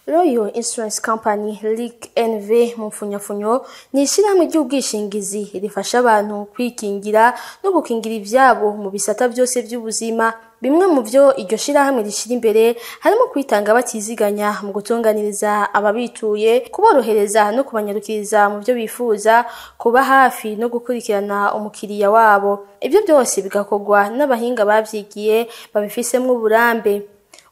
Royal Insurance Company (RIC-NV) mu mfunyafunyo ni ishirahamwe ry'ubwishingizi rifasha abantu kwikingira no gukingira ivyabo mu bisata byose by'ubuzima. Bimwe mu byo iryo shirahamwe rishira imbere harimo kwitanga batiziganya mu gutunganiriza ababituye, kuborohereza no kubanyarukiriza mu byo bifuza, kuba hafi no gukurikirana umukiriya wabo. Ibyo byose bigakorwa n'abahinga bavyigiye babifisemwe uburambe.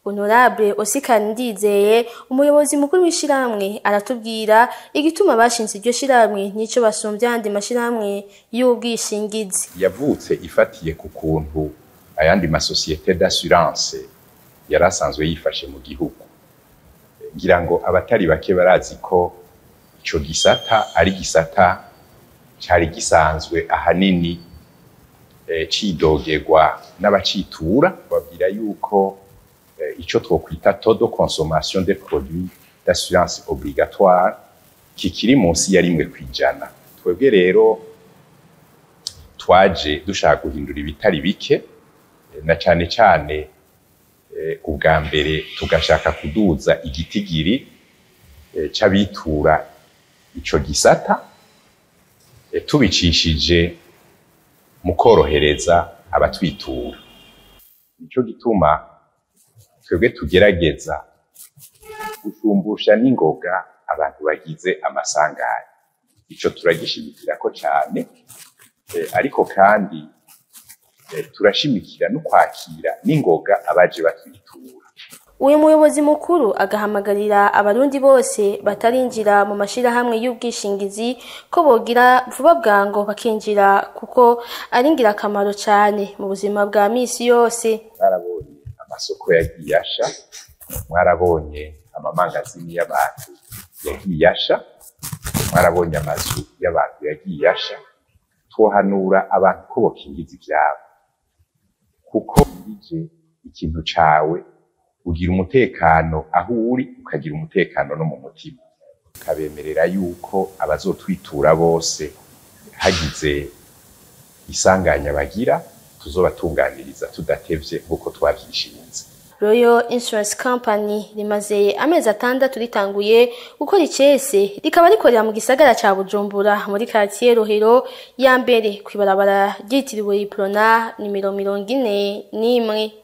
Honorable Oscar Ndizeye, umuyobozi mukuru w'ishirahamwe, aratubwira igituma bashinze iryo shirahamwe nico basumbya andi mashirahamwe y'ubwishingizi. Yavutse ifatiye ku kuntu ayandi masosiyete d'assurance yarasanzwe yifashe mu gihugu. Ngira ngo abatari bake barazi ko ico gisata ari gisata cari gisanzwe ahanini cidogerwa n'abacitura, babwira yuko ico twokwita taux de consommation des produits d'assurance obligatoire kikiri munsi ya 1%. Twebwe rero twaje dushaka guhindura ibitari bike, na cane cane ubwa mbere tugashaka kuduza igitigiri c'abitura ico gisata, tubicishije mu korohereza abatwitura. Nico gituma twebwe tugerageza gushumbusha n'ingoga abantu bagize amasanganya. Ico turagishimikira ko cyane, ariko kandi turashimikira no kwakira n'ingoga abaje batwitura. Uyu muyobozi mukuru agahamagarira abarundi bose batarinjira mu mashirahamwe y'ubwishingizi ko bogira vuba bwango bakinjira, kuko ari ngirakamaro cyane mu buzima bwa misi yose. Mwarabonye amasoko yagiye asha, mwarabonye amamangazini y'abantu yagiye asha, mwarabonye amazu y'abantu yagiye asha. Twohanura abantu ko bokingiza ivyabo, kuko bije ikintu cawe ugira umutekano aho uri, ukagira umutekano no mu mutima. Kabemerera yuko abazotwitura bose hagize isanganya bagira tuzobatunganiriza tudatevye nkuko twavyishinze. Royal Insurance Company rimaze amezi 6 ritanguye gukora icese, rikaba rikorera mu gisagara ca Bujumbura muri quartier Rohero ya mbere kwibarabara ryitiriwe Iprona nimero 41.